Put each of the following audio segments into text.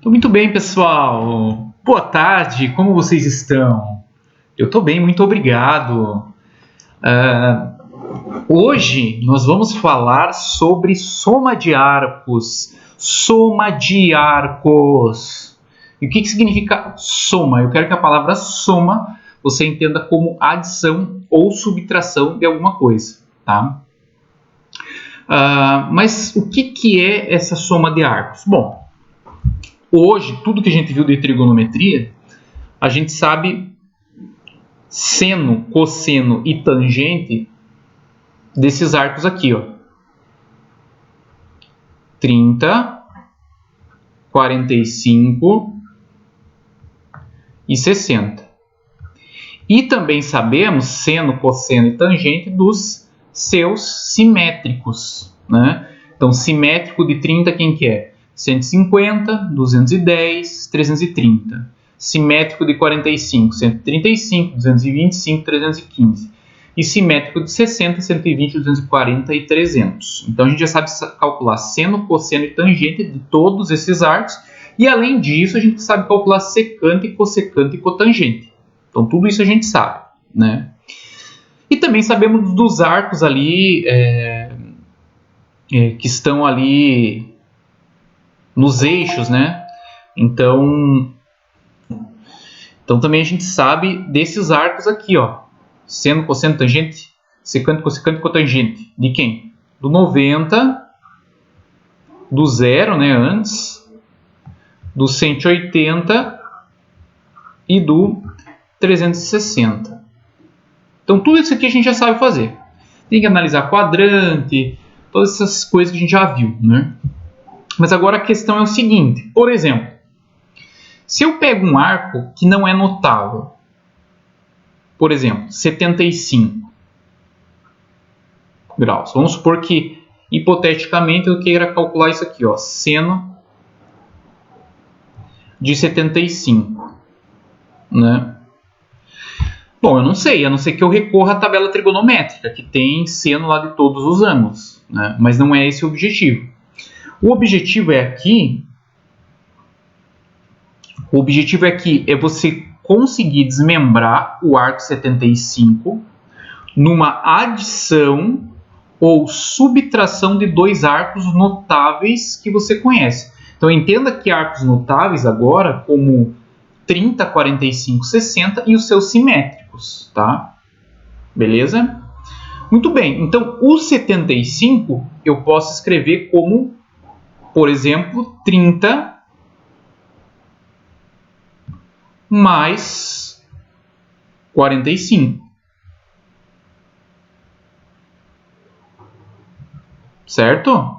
Muito bem, pessoal. Boa tarde, como vocês estão? Eu estou bem, muito obrigado. Hoje nós vamos falar sobre soma de arcos. Soma de arcos. E o que significa soma? Eu quero que a palavra soma você entenda como adição ou subtração de alguma coisa, tá? Mas o que é essa soma de arcos? Bom, hoje, tudo que a gente viu de trigonometria, a gente sabe seno, cosseno e tangente desses arcos aqui, ó. 30, 45 e 60. E também sabemos seno, cosseno e tangente dos seus simétricos, né? Então, simétrico de 30, quem que é? 150, 210, 330. Simétrico de 45, 135, 225, 315. E simétrico de 60, 120, 240 e 300. Então, a gente já sabe calcular seno, cosseno e tangente de todos esses arcos. E, além disso, a gente sabe calcular secante, cossecante e cotangente. Então, tudo isso a gente sabe, né? E também sabemos dos arcos ali que estão ali nos eixos, né? Então também a gente sabe desses arcos aqui, ó. Seno, cosseno, tangente, secante, cossecante e cotangente. De quem? Do 90, do 0, né, antes, do 180 e do 360. Então, tudo isso aqui a gente já sabe fazer. Tem que analisar quadrante, todas essas coisas que a gente já viu, né? Mas agora a questão é o seguinte. Por exemplo, se eu pego um arco que não é notável, por exemplo, 75 graus. Vamos supor que, hipoteticamente, eu queira calcular isso aqui, ó, seno de 75, né? Bom, eu não sei, a não ser que eu recorra à tabela trigonométrica, que tem seno lá de todos os ângulos, né? Mas não é esse o objetivo. O objetivo é aqui, é você conseguir desmembrar o arco 75 numa adição ou subtração de dois arcos notáveis que você conhece. Então, entenda que arcos notáveis agora como 30, 45, 60 e os seus simétricos, tá? Beleza? Muito bem, então o 75 eu posso escrever como, por exemplo, 30 mais 45. Certo?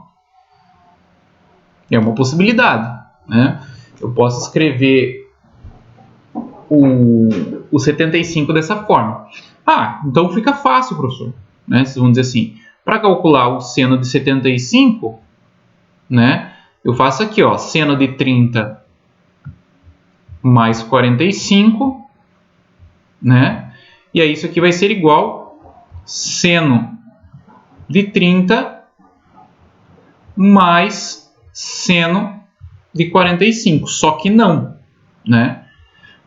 É uma possibilidade, né? Eu posso escrever o 75 dessa forma. Então fica fácil, professor, né? Vocês vão dizer assim, para calcular o seno de 75, né? Eu faço aqui, ó, seno de 30 mais 45, né? E aí isso aqui vai ser igual seno de 30 mais seno de 45, só que não, né?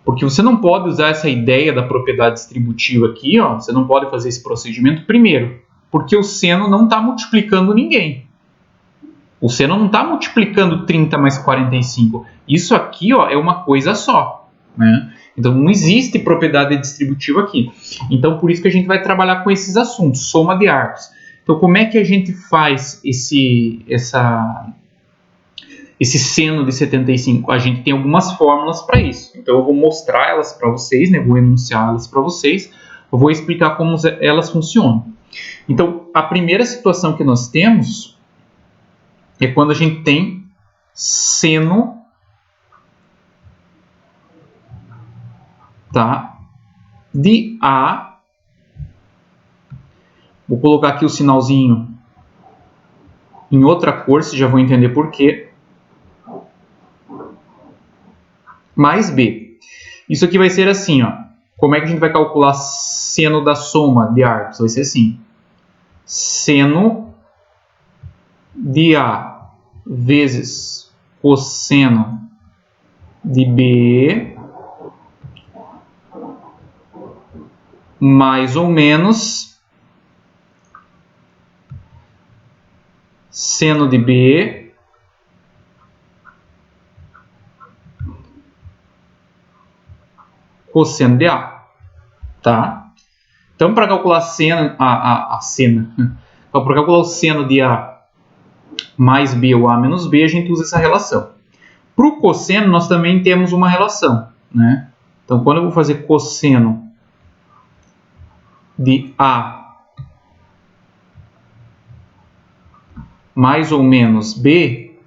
Porque você não pode usar essa ideia da propriedade distributiva aqui, ó, você não pode fazer esse procedimento primeiro, porque o seno não está multiplicando ninguém. O seno não está multiplicando 30 mais 45. Isso aqui, ó, é uma coisa só, né? Então não existe propriedade distributiva aqui. Então por isso que a gente vai trabalhar com esses assuntos, soma de arcos. Então como é que a gente faz esse seno de 75? A gente tem algumas fórmulas para isso. Então eu vou mostrar elas para vocês, né? Vou enunciar elas para vocês. Eu vou explicar como elas funcionam. Então a primeira situação que nós temos é quando a gente tem seno, tá, de A. Vou colocar aqui o sinalzinho em outra cor, vocês já vão entender por quê. Mais B. Isso aqui vai ser assim, ó. Como é que a gente vai calcular seno da soma de arcos? Vai ser assim. Seno de A vezes cosseno de B mais ou menos seno de B cosseno de A, tá? Então, para calcular para calcular o seno de A mais B ou A menos B, a gente usa essa relação. Para o cosseno, nós também temos uma relação, né? Então, quando eu vou fazer cosseno de A mais ou menos B,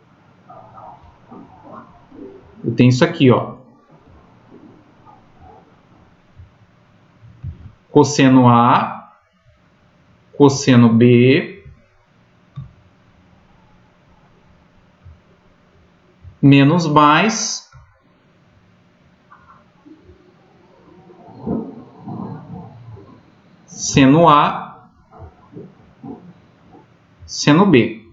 eu tenho isso aqui, ó. Cosseno A, cosseno B, menos mais seno A, seno B.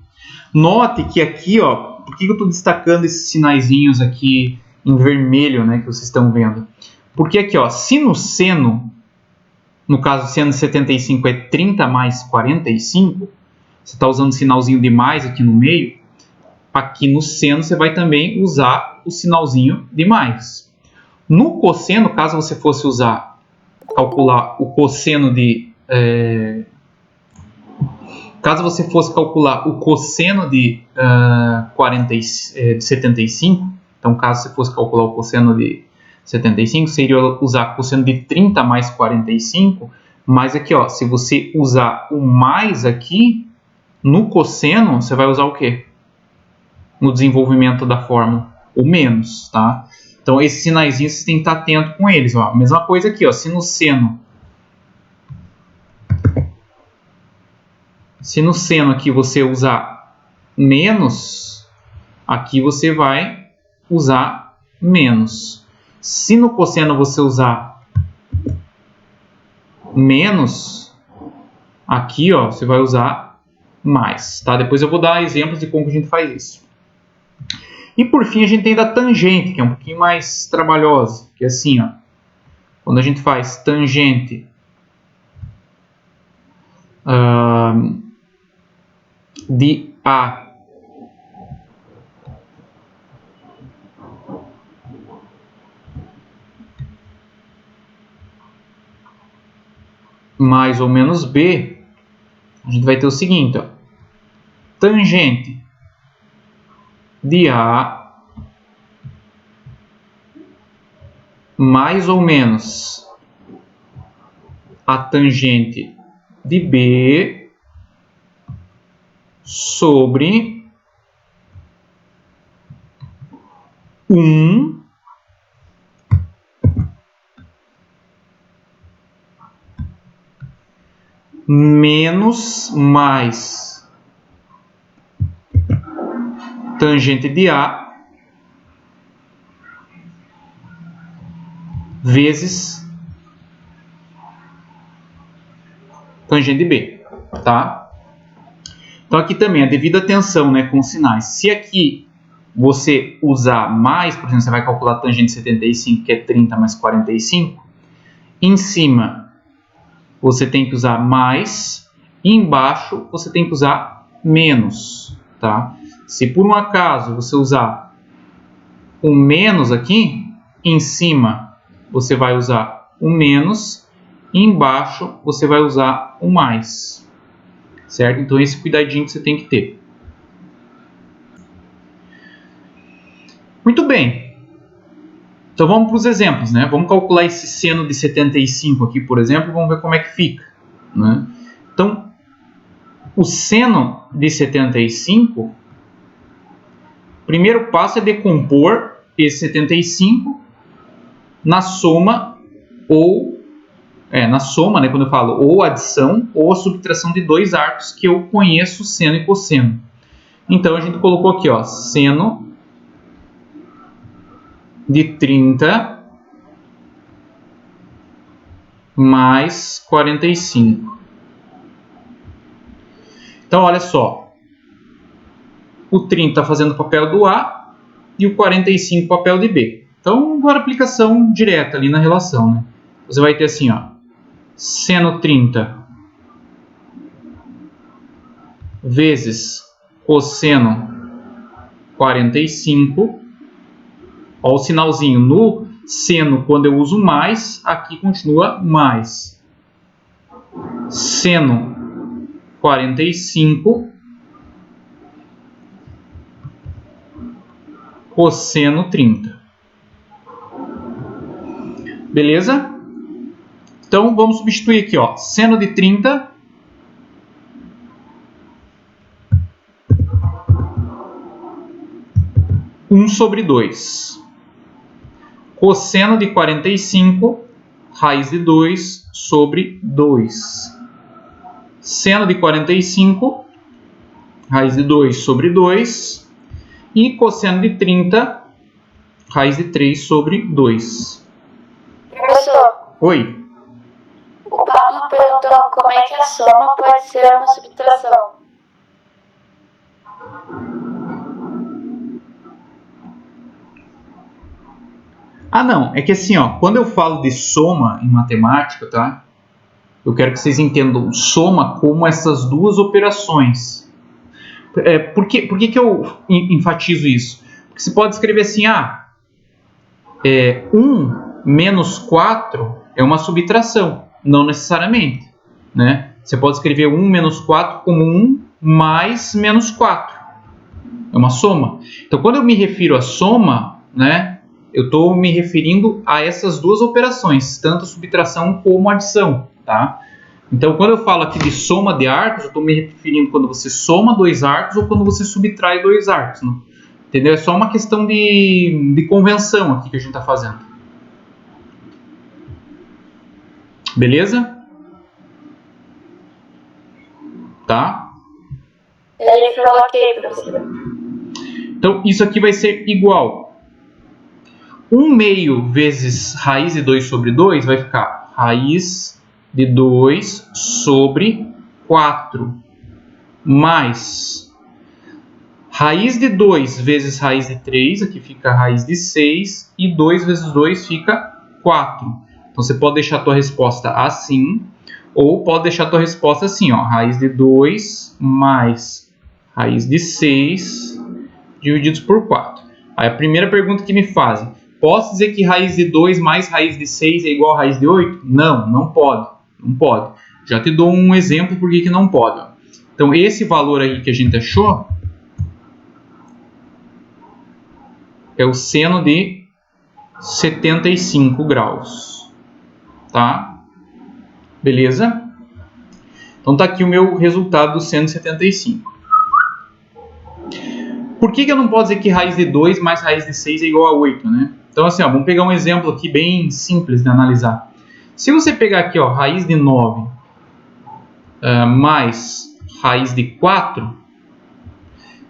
Note que aqui, ó, por que eu estou destacando esses sinaizinhos aqui em vermelho, né, que vocês estão vendo? Porque aqui, ó, se no seno, no caso seno de 75 é 30 mais 45, você está usando o sinalzinho de mais aqui no meio, aqui no seno você vai também usar o sinalzinho de mais. No cosseno, caso você fosse calcular o cosseno de... caso você fosse calcular o cosseno de 75, então caso você fosse calcular o cosseno de 75, seria usar cosseno de 30 mais 45, mas aqui, ó, se você usar o mais aqui, no cosseno, você vai usar o quê? No desenvolvimento da fórmula, o menos, tá? Então, esses sinaizinhos você tem que estar atento com eles, ó. Mesma coisa aqui, ó, se no seno aqui você usar menos, aqui você vai usar menos. Se no cosseno você usar menos, aqui, ó, você vai usar mais, tá? Depois eu vou dar exemplos de como a gente faz isso. E por fim a gente tem da tangente, que é um pouquinho mais trabalhosa, que é assim, ó. Quando a gente faz tangente de A mais ou menos B, a gente vai ter o seguinte, ó. Tangente de A mais ou menos a tangente de B sobre 1 menos mais tangente de A vezes tangente de B, tá? Então aqui também a devida atenção, né, com os sinais. Se aqui você usar mais, por exemplo, você vai calcular a tangente de 75, que é 30 mais 45, em cima você tem que usar mais, e embaixo você tem que usar menos, tá? Se por um acaso você usar um menos aqui, em cima você vai usar o menos, e embaixo você vai usar o mais, certo? Então esse cuidadinho que você tem que ter. Muito bem. Então vamos para os exemplos, né? Vamos calcular esse seno de 75 aqui, por exemplo, vamos ver como é que fica, né? Então, o seno de 75, o primeiro passo é decompor esse 75 na soma né, quando eu falo ou adição ou a subtração de dois arcos que eu conheço, seno e cosseno. Então a gente colocou aqui, ó, seno de 30 mais 45. Então olha só, o 30 está fazendo o papel do A e o 45 o papel de B. Então, agora aplicação direta ali na relação, né? Você vai ter assim, ó, seno 30 vezes cosseno 45. Ó, o sinalzinho no seno, quando eu uso mais, aqui continua mais. Seno 45 cosseno 30. Beleza? Então, vamos substituir aqui, ó, seno de 30 1 sobre 2. Cosseno de 45, raiz de 2 sobre 2. Seno de 45, raiz de 2 sobre 2. E cosseno de 30, raiz de 3 sobre 2. Professor, Oi. o Pablo perguntou como é que a soma pode ser uma subtração. Ah, não. É que assim, ó, quando eu falo de soma em matemática, tá? Eu quero que vocês entendam soma como essas duas operações. Por que eu enfatizo isso? Porque você pode escrever assim, 1 menos 4 é uma subtração. Não necessariamente, né? Você pode escrever 1 menos 4 como 1 mais menos 4. É uma soma. Então, quando eu me refiro a soma, né, eu estou me referindo a essas duas operações, tanto a subtração como a adição, tá? Então, quando eu falo aqui de soma de arcos, eu estou me referindo quando você soma dois arcos ou quando você subtrai dois arcos, né? Entendeu? É só uma questão de convenção aqui que a gente está fazendo. Beleza? Tá? Ele falou ok, professor. Então, isso aqui vai ser igual. 1 meio vezes raiz de 2 sobre 2 vai ficar raiz de 2 sobre 4 mais raiz de 2 vezes raiz de 3, aqui fica raiz de 6, e 2 vezes 2 fica 4. Então, você pode deixar a tua resposta assim, ou pode deixar a tua resposta assim, ó, raiz de 2 mais raiz de 6 divididos por 4. Aí a primeira pergunta que me fazem, posso dizer que raiz de 2 mais raiz de 6 é igual a raiz de 8? Não, não pode. Não pode. Já te dou um exemplo por que não pode. Ó. Então, esse valor aí que a gente achou é o seno de 75 graus. Tá? Beleza? Então, tá aqui o meu resultado do seno de 75. Por que eu não posso dizer que raiz de 2 mais raiz de 6 é igual a 8, né? Então, assim, ó, vamos pegar um exemplo aqui bem simples de analisar. Se você pegar aqui, ó, raiz de 9 mais raiz de 4,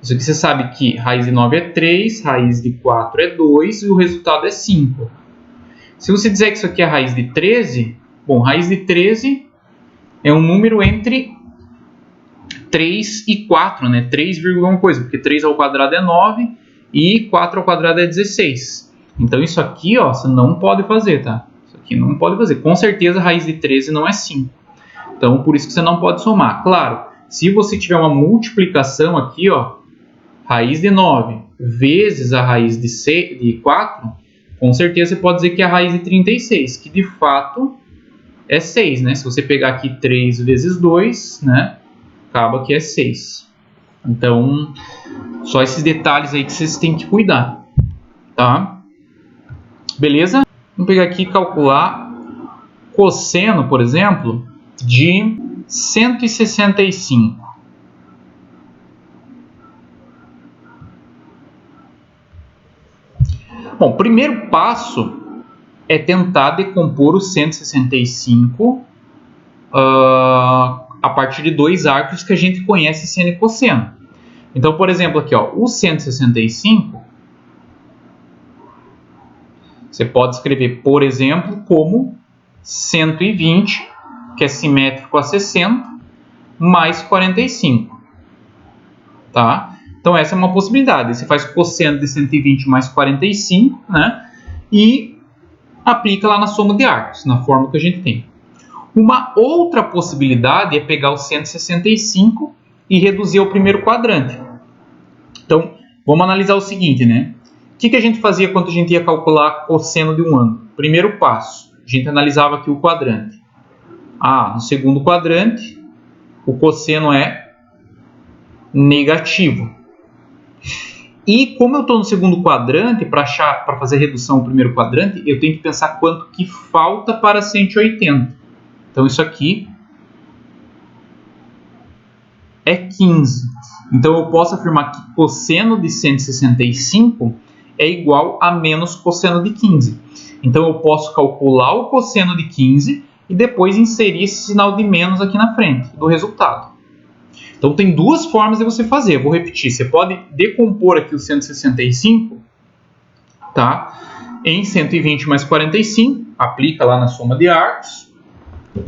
isso aqui você sabe que raiz de 9 é 3, raiz de 4 é 2 e o resultado é 5. Se você dizer que isso aqui é raiz de 13, bom, raiz de 13 é um número entre 3 e 4, né? 3, alguma coisa, porque 3 ao quadrado é 9 e 4 ao quadrado é 16. Então isso aqui, ó, você não pode fazer, tá? Isso aqui não pode fazer. Com certeza a raiz de 13 não é 5. Então por isso que você não pode somar. Claro, se você tiver uma multiplicação aqui, ó, raiz de 9 vezes a raiz de 4, com certeza você pode dizer que é a raiz de 36, que de fato é 6, né? Se você pegar aqui 3 vezes 2, né? Acaba que é 6. Então, só esses detalhes aí que vocês têm que cuidar, tá? Beleza? Vamos pegar aqui e calcular cosseno, por exemplo, de 165. Bom, o primeiro passo é tentar decompor o 165 a partir de dois arcos que a gente conhece seno e cosseno. Então, por exemplo, aqui, ó, o 165, você pode escrever, por exemplo, como 120, que é simétrico a 60, mais 45. Tá? Então, essa é uma possibilidade. Você faz cosseno de 120 mais 45, né? e aplica lá na soma de arcos, na fórmula que a gente tem. Uma outra possibilidade é pegar o 165 e reduzir ao primeiro quadrante. Então, vamos analisar o seguinte, né? O que a gente fazia quando a gente ia calcular cosseno de um ângulo? Primeiro passo, a gente analisava aqui o quadrante. No segundo quadrante, o cosseno é negativo. E como eu estou no segundo quadrante, para fazer a redução ao primeiro quadrante, eu tenho que pensar quanto que falta para 180. Então isso aqui é 15. Então eu posso afirmar que cosseno de 165 é igual a menos cosseno de 15. Então eu posso calcular o cosseno de 15 e depois inserir esse sinal de menos aqui na frente do resultado. Então tem duas formas de você fazer. Eu vou repetir. Você pode decompor aqui o 165, tá, em 120 mais 45. Aplica lá na soma de arcos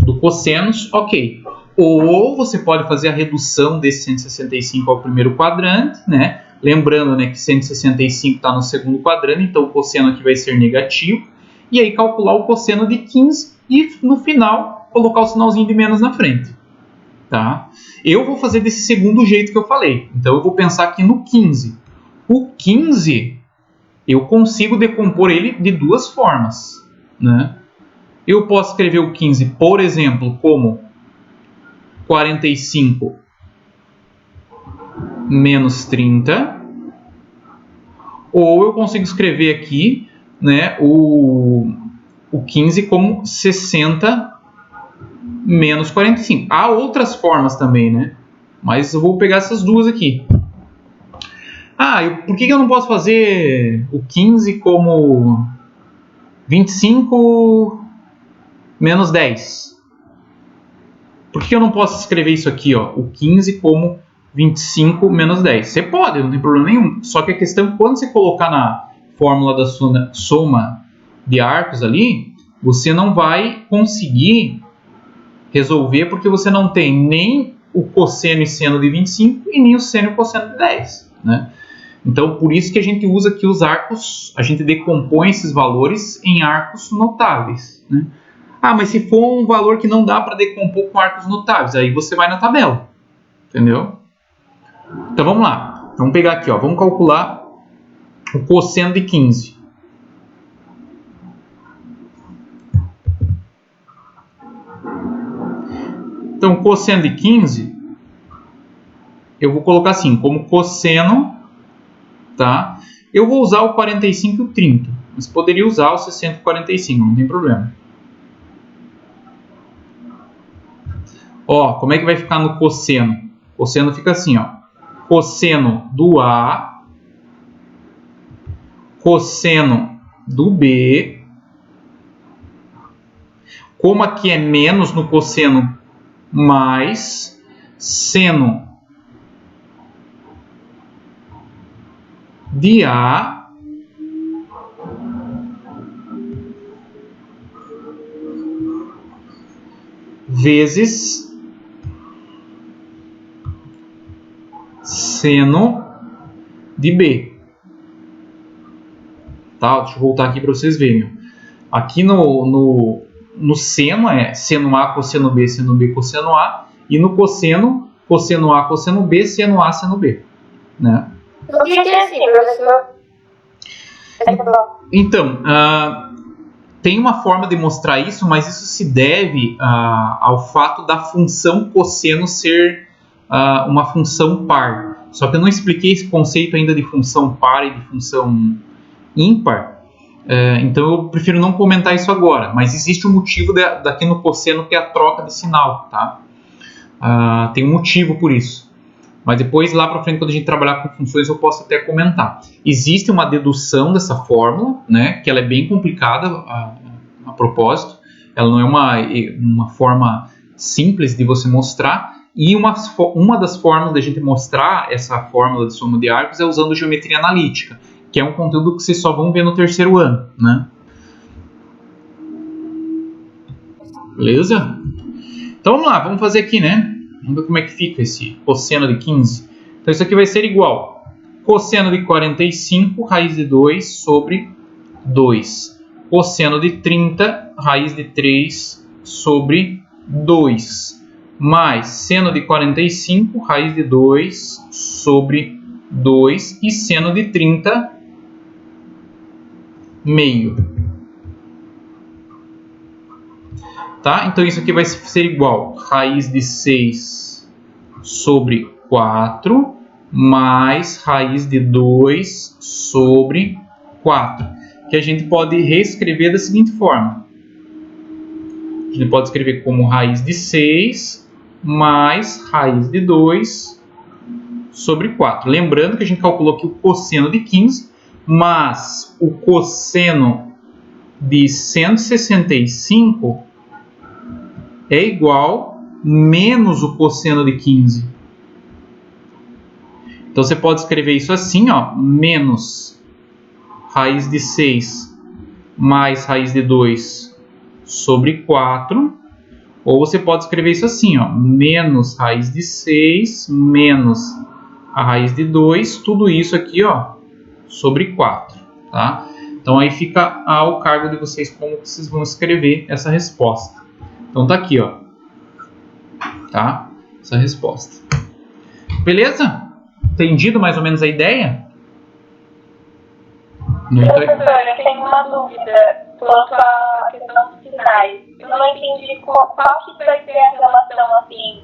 do cossenos. Ok. Ou você pode fazer a redução desse 165 ao primeiro quadrante, né? Lembrando, né, que 165 está no segundo quadrante, então o cosseno aqui vai ser negativo. E aí calcular o cosseno de 15 e no final colocar o sinalzinho de menos na frente. Tá? Eu vou fazer desse segundo jeito que eu falei. Então eu vou pensar aqui no 15. O 15 eu consigo decompor ele de duas formas, né? Eu posso escrever o 15, por exemplo, como 45 menos 30. Ou eu consigo escrever aqui, né, o 15 como 60 menos 45. Há outras formas também, né? Mas eu vou pegar essas duas aqui. Por que eu não posso fazer o 15 como 25 menos 10? Por que eu não posso escrever isso aqui, ó, o 15 como 25 menos 10? Você pode, não tem problema nenhum. Só que a questão é quando você colocar na fórmula da soma de arcos ali, você não vai conseguir resolver porque você não tem nem o cosseno e seno de 25 e nem o seno e o cosseno de 10, né? Então, por isso que a gente usa aqui os arcos, a gente decompõe esses valores em arcos notáveis, né? Mas se for um valor que não dá para decompor com arcos notáveis, aí você vai na tabela, entendeu? Então, vamos lá. Vamos pegar aqui, ó, vamos calcular o cosseno de 15. Então, o cosseno de 15, eu vou colocar assim, como cosseno, tá? Eu vou usar o 45 e o 30, mas poderia usar o 60 e 45, não tem problema. Ó, como é que vai ficar no cosseno? O cosseno fica assim, ó. Cosseno do A, cosseno do B. Como aqui é menos no cosseno, mais seno de A vezes seno de B. Tá? Deixa eu voltar aqui para vocês verem. Aqui no seno é seno A, cosseno B, cosseno A. E no cosseno, cosseno A, cosseno B, seno A, seno B. Né? O que é assim, professor? Então, tem uma forma de mostrar isso, mas isso se deve ao fato da função cosseno ser uma função par. Só que eu não expliquei esse conceito ainda de função par e de função ímpar. Então eu prefiro não comentar isso agora, mas existe um motivo daqui no cosseno que é a troca de sinal, tá? Tem um motivo por isso, mas depois lá para frente quando a gente trabalhar com funções eu posso até comentar. Existe uma dedução dessa fórmula, né, que ela é bem complicada a propósito, ela não é uma forma simples de você mostrar, e uma das formas da gente mostrar essa fórmula de soma de arcos é usando geometria analítica, que é um conteúdo que vocês só vão ver no terceiro ano, né? Beleza? Então vamos lá, vamos fazer aqui, né? Vamos ver como é que fica esse cosseno de 15. Então isso aqui vai ser igual cosseno de 45 raiz de 2 sobre 2. cosseno de 30, raiz de 3 sobre 2, mais seno de 45, raiz de 2 sobre 2, e seno de 30, meio. Tá? Então isso aqui vai ser igual a raiz de 6 sobre 4, mais raiz de 2 sobre 4, que a gente pode reescrever da seguinte forma. A gente pode escrever como raiz de 6 mais raiz de 2 sobre 4. Lembrando que a gente calculou aqui o cosseno de 15, mas o cosseno de 165 é igual menos o cosseno de 15. Então você pode escrever isso assim, ó, menos raiz de 6 mais raiz de 2 sobre 4. Ou você pode escrever isso assim, ó, menos raiz de 6 menos a raiz de 2, tudo isso aqui, ó, sobre 4. Tá? Então aí fica ao cargo de vocês como vocês vão escrever essa resposta. Então tá aqui, ó, tá? Essa resposta. Beleza? Entendido mais ou menos a ideia? Professor, eu tenho uma dúvida quanto à questão dos sinais. Eu não entendi qual que vai ser a relação, assim,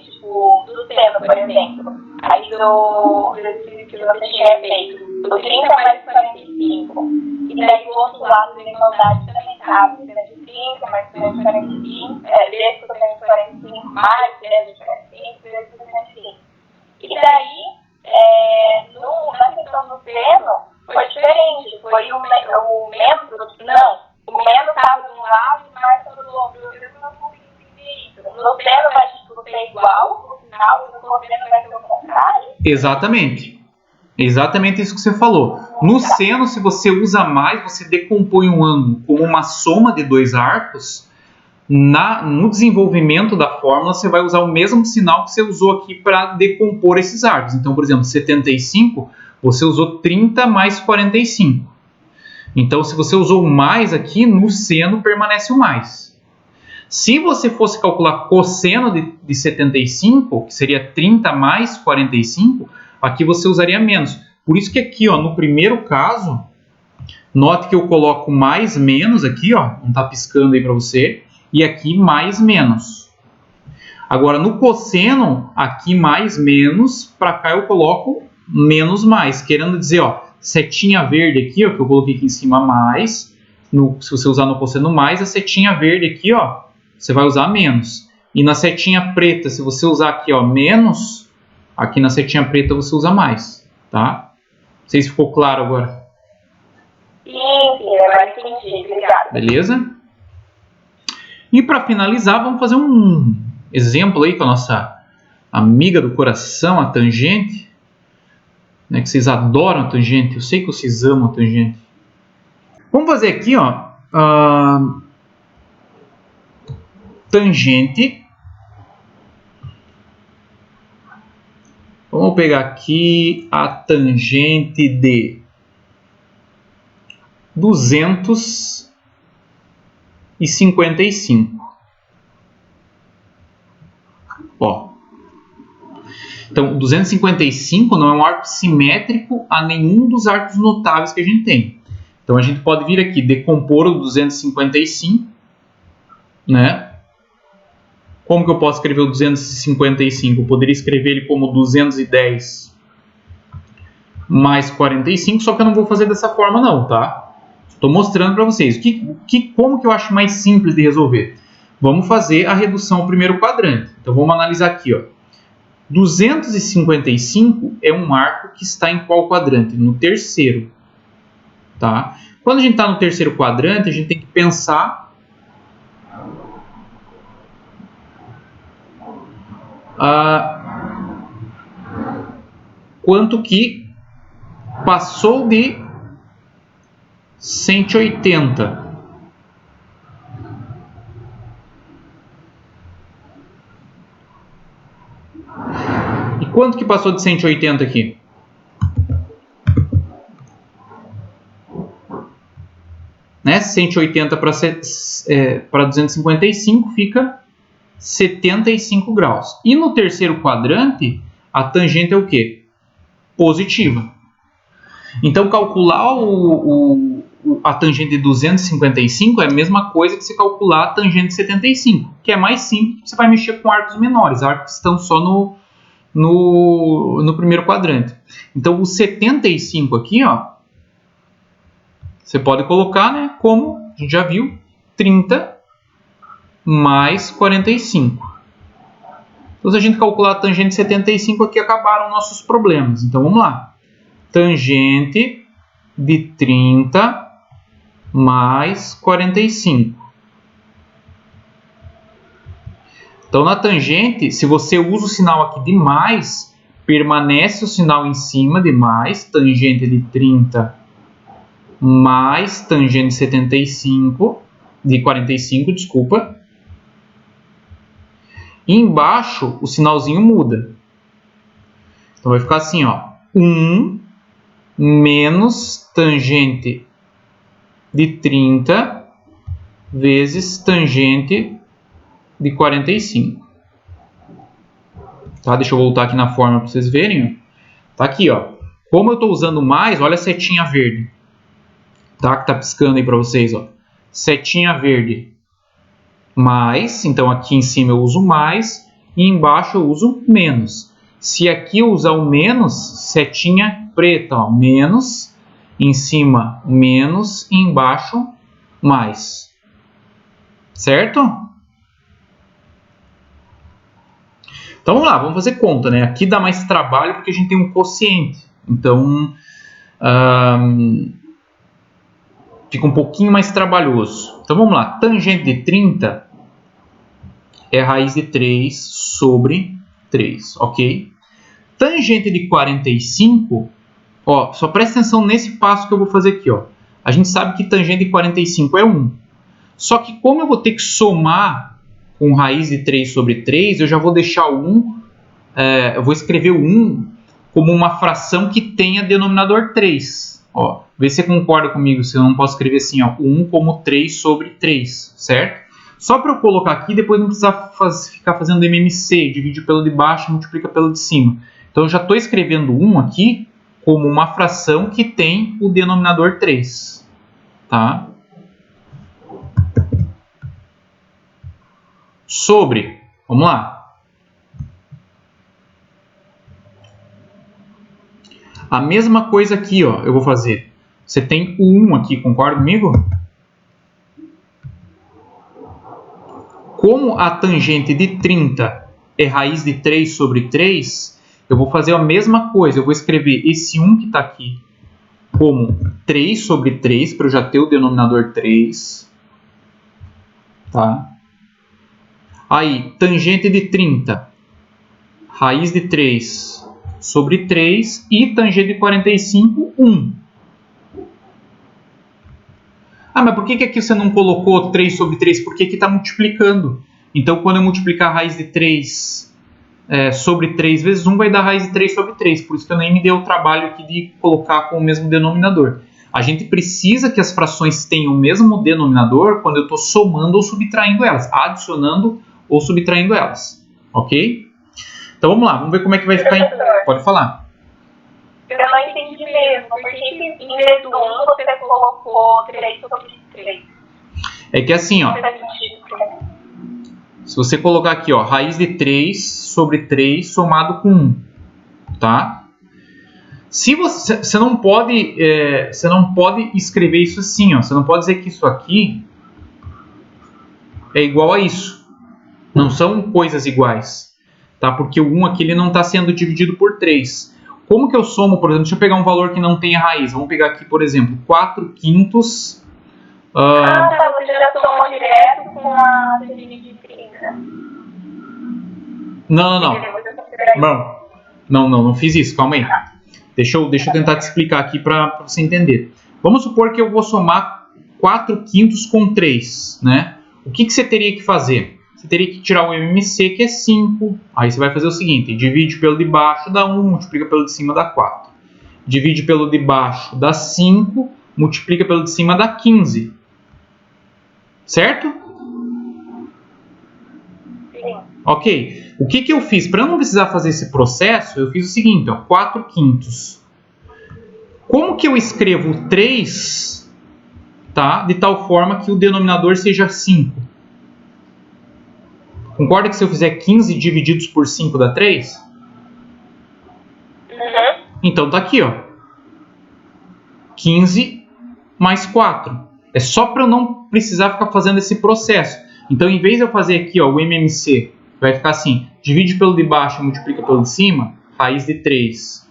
tipo, do seno, por exemplo. Aí do exercício que você tinha feito, do 30 mais 45. E daí do outro lado da igualdade também cabe, seno de 30 mais seno de 45, vezes o seno de 45 mais seno de 45, vezes o seno de 5. E daí, na questão do seno, foi diferente. Foi o menos, não, o menos estava de um lado e o mais estava do outro. Eu não consegui entender isso. No seno vai ser igual, no final, no cosseno vai ser o contrário. Exatamente. Exatamente isso que você falou. No seno, se você usa mais, você decompõe um ângulo como uma soma de dois arcos. No desenvolvimento da fórmula, você vai usar o mesmo sinal que você usou aqui para decompor esses arcos. Então, por exemplo, 75, você usou 30 mais 45. Então, se você usou mais aqui, no seno permanece o mais. Se você fosse calcular cosseno de 75, que seria 30 mais 45, aqui você usaria menos. Por isso que aqui, ó, no primeiro caso, note que eu coloco mais menos aqui, ó, não está piscando aí para você, e aqui mais menos. Agora, no cosseno, aqui mais menos, para cá eu coloco menos mais, querendo dizer, ó, setinha verde aqui, ó, que eu coloquei aqui em cima mais, se você usar no cosseno mais, a setinha verde aqui, ó, você vai usar menos. E na setinha preta, se você usar aqui, ó, menos, aqui na setinha preta você usa mais, tá? Não sei se ficou claro agora. Sim, agora entendi, obrigada. Beleza? E para finalizar, vamos fazer um exemplo aí com a nossa amiga do coração, a tangente. Né, que vocês adoram a tangente, eu sei que vocês amam a tangente. Vamos fazer aqui, ó, tangente. Vamos pegar aqui a tangente de 255. Ó. Então, 255 não é um arco simétrico a nenhum dos arcos notáveis que a gente tem. Então, a gente pode vir aqui, decompor o 255, né? Como que eu posso escrever o 255? Eu poderia escrever ele como 210 mais 45, só que eu não vou fazer dessa forma não, tá? Estou mostrando para vocês como que eu acho mais simples de resolver. Vamos fazer a redução ao primeiro quadrante. Então, vamos analisar aqui, ó. 255 é um arco que está em qual quadrante? No terceiro. Tá? Quando a gente está no terceiro quadrante, a gente tem que pensar quanto que passou de 180. E quanto que passou de 180 aqui? né? 180 para 255 fica 75 graus. E no terceiro quadrante, a tangente é o quê? Positiva. Então, calcular a tangente de 255 é a mesma coisa que você calcular a tangente de 75, que é mais simples, você vai mexer com arcos menores, arcos que estão só no primeiro quadrante. Então, o 75 aqui, ó, você pode colocar, né, como a gente já viu, 30 mais 45. Então, se a gente calcular a tangente de 75 aqui, acabaram nossos problemas. Então, vamos lá. Tangente de 30 mais 45. Então, na tangente, se você usa o sinal aqui de mais, permanece o sinal em cima de mais, tangente de 30 mais tangente de 75, de 45, desculpa. E embaixo, o sinalzinho muda. Então, vai ficar assim, ó, 1 menos tangente de 30 vezes tangente de 45. Tá? Deixa eu voltar aqui na forma para vocês verem. Ó. Tá aqui, ó. Como eu estou usando mais, olha a setinha verde. Tá? Que tá piscando aí para vocês, ó. Setinha verde mais, então aqui em cima eu uso mais e embaixo eu uso menos. Se aqui eu usar o menos, setinha preta, ó, menos, em cima menos e embaixo mais. Certo? Então vamos lá, vamos fazer conta, né? Aqui dá mais trabalho porque a gente tem um quociente. Então fica um pouquinho mais trabalhoso. Então vamos lá, tangente de 30 é raiz de 3 sobre 3, ok? Tangente de 45, ó, só presta atenção nesse passo que eu vou fazer aqui, ó. A gente sabe que tangente de 45 é 1. Só que como eu vou ter que somar com raiz de 3 sobre 3, eu já vou deixar o 1, eu vou escrever o 1 como uma fração que tenha denominador 3. Ó, vê se você concorda comigo, se eu não posso escrever assim, ó, 1 como 3 sobre 3, certo? Só para eu colocar aqui, depois não precisa ficar fazendo MMC, divide pelo de baixo e multiplica pelo de cima. Então eu já estou escrevendo 1 aqui como uma fração que tem o denominador 3. Tá? Sobre, vamos lá. A mesma coisa aqui, ó, eu vou fazer. Você tem o 1 aqui, concorda comigo? Como a tangente de 30 é raiz de 3 sobre 3, eu vou fazer a mesma coisa. Eu vou escrever esse 1 que está aqui como 3 sobre 3, para eu já ter o denominador 3. Tá? Aí, tangente de 30, raiz de 3 sobre 3 e tangente de 45, 1. Ah, mas por que aqui você não colocou 3 sobre 3? Porque aqui está multiplicando. Então, quando eu multiplicar a raiz de 3 sobre 3 vezes 1, vai dar raiz de 3 sobre 3. Por isso que eu nem me dei o trabalho aqui de colocar com o mesmo denominador. A gente precisa que as frações tenham o mesmo denominador quando eu estou somando ou subtraindo elas. Adicionando ou subtraindo elas. Ok? Então, vamos lá. Vamos ver como é que vai ficar. Pode falar. Eu não entendi mesmo, porque em vez do 1 você colocou 3 sobre 3. É que assim, ó, se você colocar aqui, ó, raiz de 3 sobre 3 somado com 1, tá? Se você não pode escrever isso assim, ó, você não pode dizer que isso aqui é igual a isso. Não são coisas iguais, tá? Porque o 1 aqui ele não está sendo dividido por 3. Como que eu somo, por exemplo, deixa eu pegar um valor que não tenha raiz. Vamos pegar aqui, por exemplo, 4 quintos. Tá, você já somou direto com a tangente de 30. Não fiz isso, calma aí. Deixa eu tentar te explicar aqui para você entender. Vamos supor que eu vou somar 4 quintos com 3, né? O que você teria que fazer? Você teria que tirar o MMC, que é 5. Aí você vai fazer o seguinte, divide pelo de baixo, dá 1, multiplica pelo de cima, dá 4. Divide pelo de baixo, dá 5, multiplica pelo de cima, dá 15. Certo? Sim. Ok. O que eu fiz? Para eu não precisar fazer esse processo, eu fiz o seguinte, ó, 4/5. Como que eu escrevo 3, tá, de tal forma que o denominador seja 5? Concorda que se eu fizer 15 divididos por 5 dá 3? Uhum. Então tá aqui, ó. 15 mais 4. É só para eu não precisar ficar fazendo esse processo. Então, em vez de eu fazer aqui, ó, o MMC, vai ficar assim: divide pelo de baixo e multiplica pelo de cima, raiz de 3.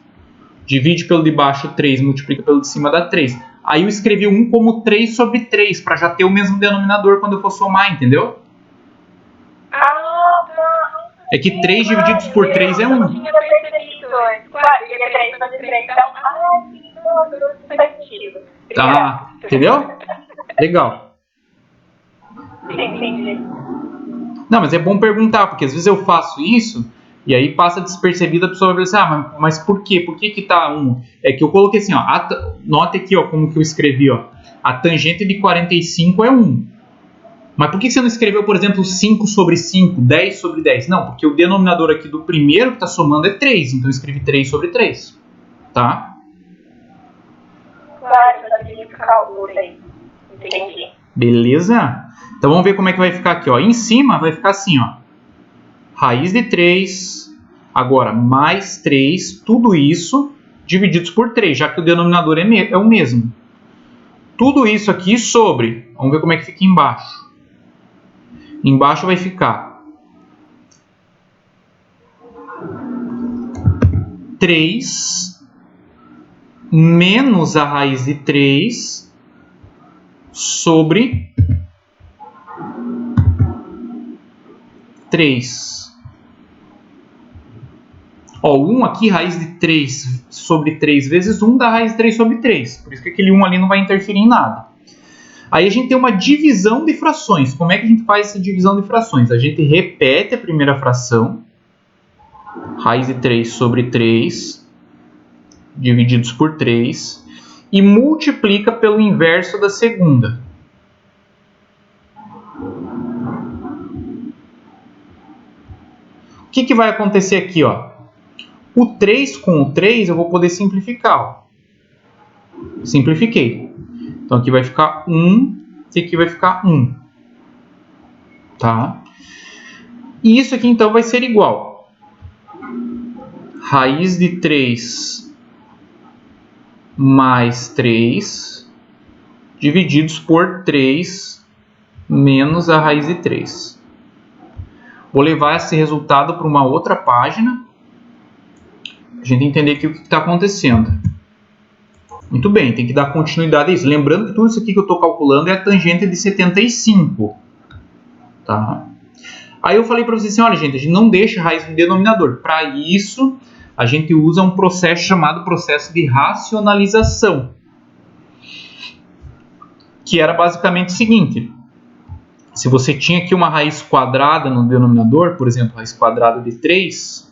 Divide pelo de baixo 3, multiplica pelo de cima, dá 3. Aí eu escrevi 1 como 3 sobre 3, para já ter o mesmo denominador quando eu for somar, entendeu? É que 3 divididos por 3 é 1. Eu não tinha percebido antes. Claro, porque 3 sobre 3 dá 1. Sim, não faz sentido. Tá, entendeu? Legal. Sim, entendi. Não, mas é bom perguntar, porque às vezes eu faço isso e aí passa despercebido, a pessoa vai pensar, mas por quê? Por que tá 1? É que eu coloquei assim, ó, note aqui, ó, como que eu escrevi, ó, a tangente de 45 é 1. Mas por que você não escreveu, por exemplo, 5 sobre 5, 10 sobre 10? Não, porque o denominador aqui do primeiro que está somando é 3, então eu escrevi 3 sobre 3, tá? Claro, fazer esse cálculo aí. Entendi. Beleza? Então vamos ver como é que vai ficar aqui, ó. Em cima vai ficar assim, ó. Raiz de 3, agora mais 3, tudo isso divididos por 3, já que o denominador é o mesmo. Tudo isso aqui sobre, vamos ver como é que fica embaixo. Embaixo vai ficar 3 menos a raiz de 3 sobre 3. Ó, 1 aqui, raiz de 3 sobre 3 vezes 1 dá raiz de 3 sobre 3. Por isso que aquele 1 ali não vai interferir em nada. Aí a gente tem uma divisão de frações. Como é que a gente faz essa divisão de frações? A gente repete a primeira fração, raiz de 3 sobre 3, divididos por 3, e multiplica pelo inverso da segunda. O que vai acontecer aqui, ó? O 3 com o 3 eu vou poder simplificar, ó. Simplifiquei. Então aqui vai ficar 1 e aqui vai ficar 1. Tá? E isso aqui então vai ser igual. Raiz de 3 mais 3 divididos por 3 menos a raiz de 3. Vou levar esse resultado para uma outra página, a gente entender aqui o que está acontecendo. Muito bem, tem que dar continuidade a isso. Lembrando que tudo isso aqui que eu estou calculando é a tangente de 75. Tá? Aí eu falei para vocês assim, olha gente, a gente não deixa a raiz no denominador. Para isso, a gente usa um processo chamado processo de racionalização. Que era basicamente o seguinte. Se você tinha aqui uma raiz quadrada no denominador, por exemplo, raiz quadrada de 3,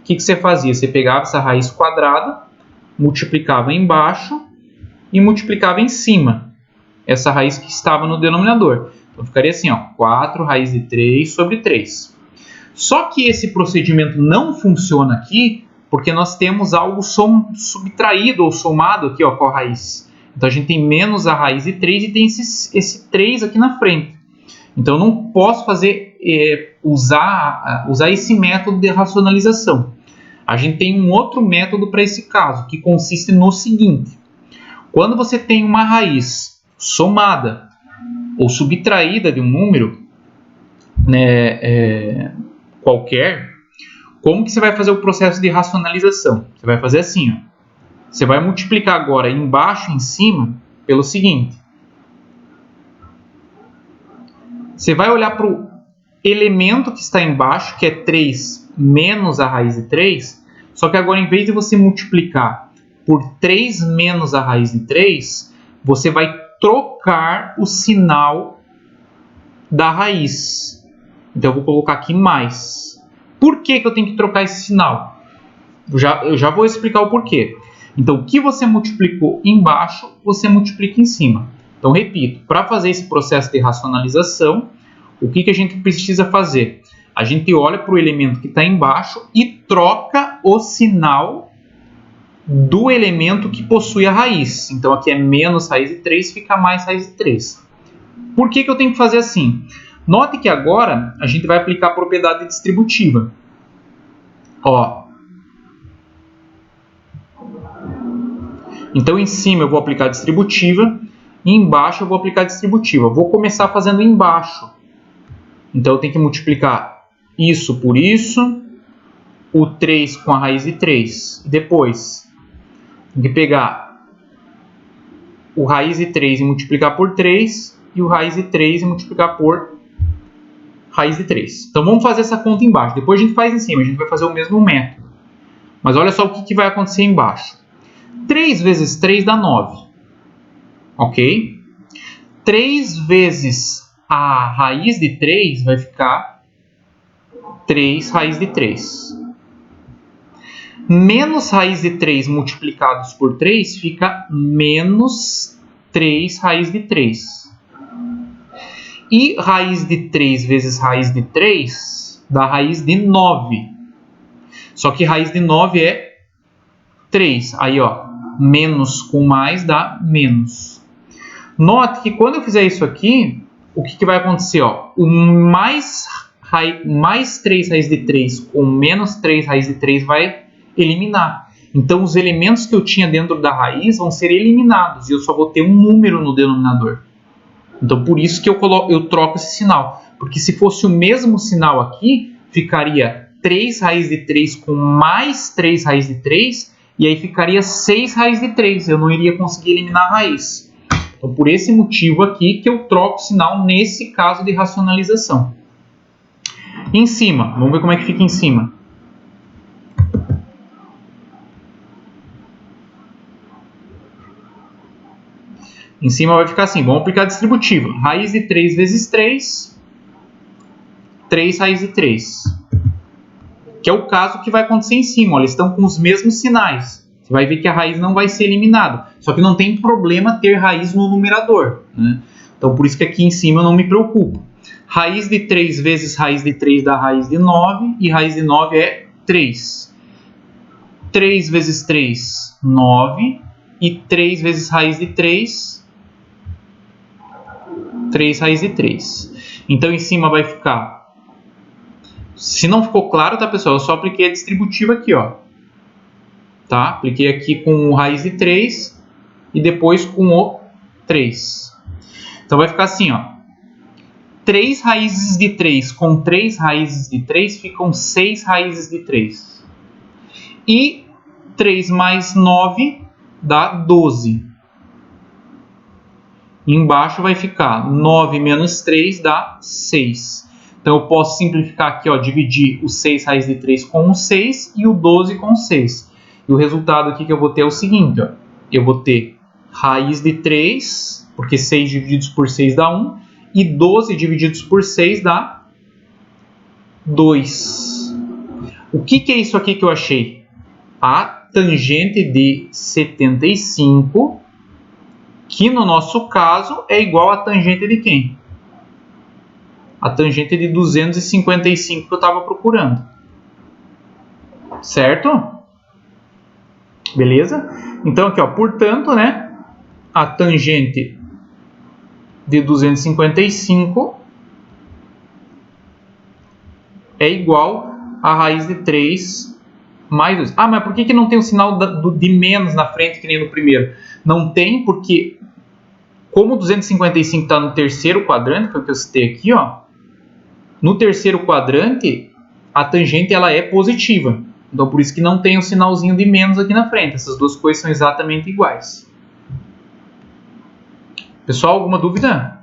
o que você fazia? Você pegava essa raiz quadrada, multiplicava embaixo e multiplicava em cima essa raiz que estava no denominador. Então ficaria assim, ó, 4 raiz de 3 sobre 3. Só que esse procedimento não funciona aqui porque nós temos algo subtraído ou somado aqui, ó, com a raiz. Então a gente tem menos a raiz de 3 e tem esse 3 aqui na frente. Então eu não posso usar esse método de racionalização. A gente tem um outro método para esse caso, que consiste no seguinte. Quando você tem uma raiz somada ou subtraída de um número, né, qualquer, como que você vai fazer o processo de racionalização? Você vai fazer assim, ó. Você vai multiplicar agora embaixo e em cima pelo seguinte. Você vai olhar para o elemento que está embaixo, que é 3 menos a raiz de 3, só que agora, em vez de você multiplicar por 3 menos a raiz de 3, você vai trocar o sinal da raiz. Então, eu vou colocar aqui mais. Por que eu tenho que trocar esse sinal? Eu já vou explicar o porquê. Então, o que você multiplicou embaixo, você multiplica em cima. Então, repito, para fazer esse processo de racionalização, o que a gente precisa fazer? A gente olha para o elemento que está embaixo e troca o sinal do elemento que possui a raiz. Então, aqui é menos raiz de 3, fica mais raiz de 3. Por que eu tenho que fazer assim? Note que agora a gente vai aplicar a propriedade distributiva. Ó. Então, em cima eu vou aplicar a distributiva e embaixo eu vou aplicar a distributiva. Vou começar fazendo embaixo. Então, eu tenho que multiplicar isso por isso, o 3 com a raiz de 3. E depois, tenho que pegar o raiz de 3 e multiplicar por 3 e o raiz de 3 e multiplicar por raiz de 3. Então, vamos fazer essa conta embaixo. Depois a gente faz em cima, a gente vai fazer o mesmo método. Mas olha só o que vai acontecer embaixo. 3 vezes 3 dá 9. Ok? 3 vezes a raiz de 3 vai ficar 3 raiz de 3. Menos raiz de 3 multiplicados por 3 fica menos 3 raiz de 3. E raiz de 3 vezes raiz de 3 dá raiz de 9. Só que raiz de 9 é 3. Aí, ó, menos com mais dá menos. Note que quando eu fizer isso aqui, o que vai acontecer? Ó? O mais 3 raiz de 3 com menos 3 raiz de 3 vai eliminar. Então, os elementos que eu tinha dentro da raiz vão ser eliminados e eu só vou ter um número no denominador. Então, por isso que eu troco esse sinal. Porque se fosse o mesmo sinal aqui, ficaria 3 raiz de 3 com mais 3 raiz de 3, e aí ficaria 6 raiz de 3. Eu não iria conseguir eliminar a raiz. Então, por esse motivo aqui que eu troco o sinal nesse caso de racionalização. Em cima, vamos ver como é que fica em cima. Em cima vai ficar assim, vamos aplicar a distributiva. Raiz de 3 vezes 3, 3 raiz de 3. Que é o caso que vai acontecer em cima. Olha, eles estão com os mesmos sinais. Você vai ver que a raiz não vai ser eliminada. Só que não tem problema ter raiz no numerador, né? Então, por isso que aqui em cima eu não me preocupo. Raiz de 3 vezes raiz de 3 dá raiz de 9. E raiz de 9 é 3. 3 vezes 3, 9. E 3 vezes raiz de 3, 3 raiz de 3. Então, em cima vai ficar... Se não ficou claro, tá, pessoal? Eu só apliquei a distributiva aqui, ó. Tá? Apliquei aqui com o raiz de 3 e depois com o 3. Então, vai ficar assim, ó. 3 raízes de 3 com 3 raízes de 3 ficam 6 raízes de 3. E 3 mais 9 dá 12. Embaixo vai ficar 9 menos 3 dá 6. Então, eu posso simplificar aqui, ó, dividir o 6 raiz de 3 com o 6 e o 12 com o 6. E o resultado aqui que eu vou ter é o seguinte, ó. Eu vou ter raiz de 3, porque 6 divididos por 6 dá 1, e 12 divididos por 6 dá 2. O que é isso aqui que eu achei? A tangente de 75, que no nosso caso é igual a tangente de quem? A tangente de 255 que eu estava procurando. Certo? Beleza? Então aqui, ó, portanto, né, a tangente de 255 é igual a raiz de 3 mais 2. Ah, mas por que não tem o sinal de menos na frente que nem no primeiro? Não tem porque, como 255 está no terceiro quadrante, foi o que eu citei aqui, ó, no terceiro quadrante, a tangente ela é positiva. Então, por isso que não tem o sinalzinho de menos aqui na frente. Essas duas coisas são exatamente iguais. Pessoal, alguma dúvida?